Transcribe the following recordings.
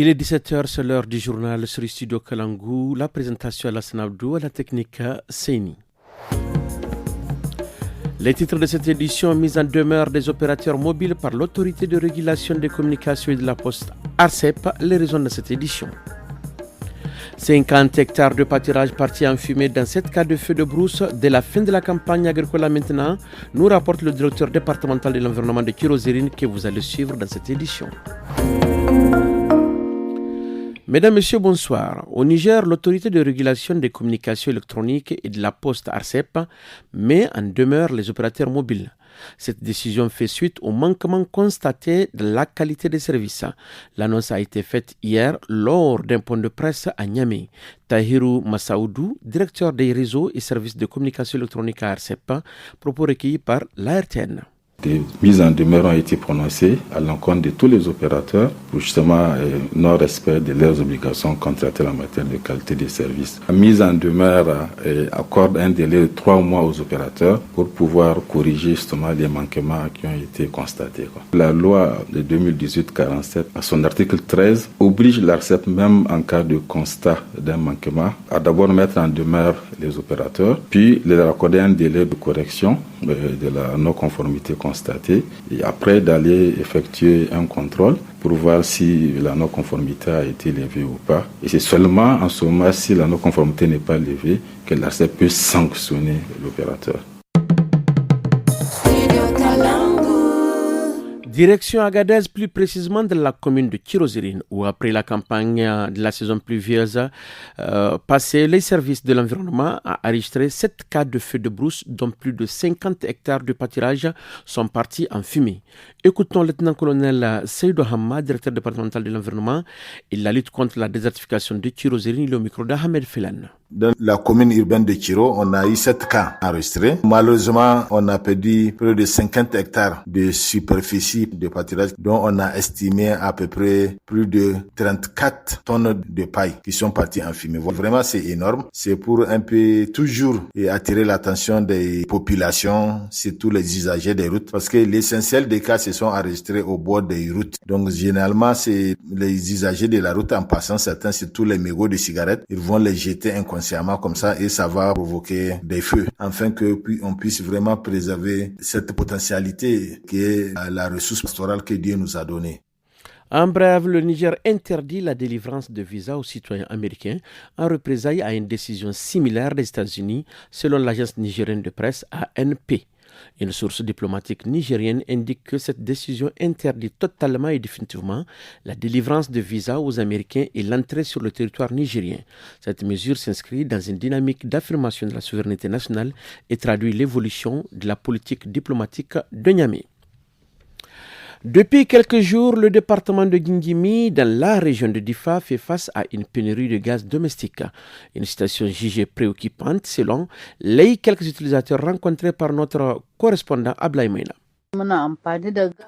Il est 17h, c'est l'heure du journal sur le studio Kalangou. La présentation à la Sanabdou, à la technique Seini. Les titres de cette édition, mise en demeure des opérateurs mobiles par l'autorité de régulation des communications et de la poste ARCEP, les raisons de cette édition. 50 hectares de pâturage partis en fumée dans 7 cas de feu de brousse dès la fin de la campagne agricole maintenant, nous rapporte le directeur départemental de l'environnement de Kirozérine que vous allez suivre dans cette édition. Mesdames, Messieurs, bonsoir. Au Niger, l'autorité de régulation des communications électroniques et de la poste ARCEP met en demeure les opérateurs mobiles. Cette décision fait suite au manquement constaté de la qualité des services. L'annonce a été faite hier lors d'un point de presse à Niamey. Tahirou Massaoudou, directeur des réseaux et services de communication électronique à ARCEP, propos recueillis par l'ARTN. Des mises en demeure ont été prononcées à l'encontre de tous les opérateurs pour justement non-respect de leurs obligations contractuelles en matière de qualité des services. La mise en demeure accorde un délai de 3 mois aux opérateurs pour pouvoir corriger justement les manquements qui ont été constatés. La loi de 2018-47, à son article 13, oblige l'ARCEP, même en cas de constat d'un manquement, à d'abord mettre en demeure les opérateurs, puis leur accorder un délai de correction de la non-conformité constatée et après d'aller effectuer un contrôle pour voir si la non-conformité a été levée ou pas. Et c'est seulement en ce moment, si la non-conformité n'est pas levée, que l'ARCEP peut sanctionner l'opérateur. Direction Agadez, plus précisément de la commune de Kirozérine, où après la campagne de la saison pluvieuse passée, les services de l'environnement ont enregistré 7 cas de feux de brousse, dont plus de 50 hectares de pâturage sont partis en fumée. Écoutons le lieutenant-colonel Seydou Hamma, directeur départemental de l'environnement et la lutte contre la désertification de Kirozérine, le micro d'Ahmed Filan. Dans la commune urbaine de Kiro, on a eu 7 cas enregistrés. Malheureusement, on a perdu près de 50 hectares de superficie de pâturage, dont on a estimé à peu près plus de 34 tonnes de paille qui sont parties en fumée. Vraiment, c'est énorme. C'est pour un peu toujours attirer l'attention des populations, surtout les usagers des routes, parce que l'essentiel des cas se sont enregistrés au bord des routes. Donc, généralement, c'est les usagers de la route en passant, certains, surtout les mégots de cigarettes, ils vont les jeter inconsciemment comme ça et ça va provoquer des feux, afin que on puisse vraiment préserver cette potentialité qui est la ressource pastorale que Dieu nous a donnée. En bref, le Niger interdit la délivrance de visas aux citoyens américains en représailles à une décision similaire des États-Unis, selon l'agence nigérienne de presse ANP. Une source diplomatique nigérienne indique que cette décision interdit totalement et définitivement la délivrance de visas aux Américains et l'entrée sur le territoire nigérien. Cette mesure s'inscrit dans une dynamique d'affirmation de la souveraineté nationale et traduit l'évolution de la politique diplomatique de Niamey. Depuis quelques jours, le département de Gingimi, dans la région de Difa, fait face à une pénurie de gaz domestique. Une situation jugée préoccupante selon les quelques utilisateurs rencontrés par notre correspondant Ablaï Maïna.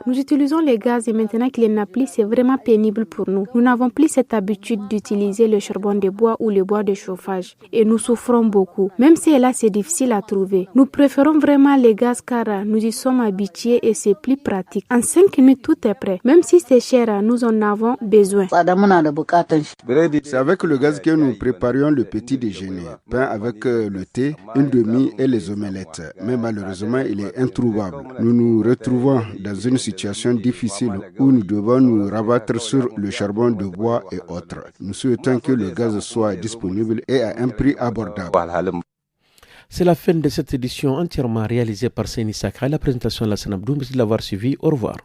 Nous utilisons les gaz et maintenant qu'il n'y en a plus, c'est vraiment pénible pour nous. Nous n'avons plus cette habitude d'utiliser le charbon de bois ou le bois de chauffage et nous souffrons beaucoup. Même si là c'est difficile à trouver. Nous préférons vraiment les gaz car nous y sommes habitués et c'est plus pratique. En 5 minutes tout est prêt. Même si c'est cher, nous en avons besoin. C'est avec le gaz que nous préparions le petit déjeuner. Pain avec le thé, une demi et les omelettes. Mais malheureusement, il est introuvable. Nous nous retrouvons dans une situation difficile où nous devons nous rabattre sur le charbon de bois et autres. Nous souhaitons que le gaz soit disponible et à un prix abordable. C'est la fin de cette édition entièrement réalisée par Seyni Sakra. La présentation de la Sanabdou, merci de l'avoir suivi. Au revoir.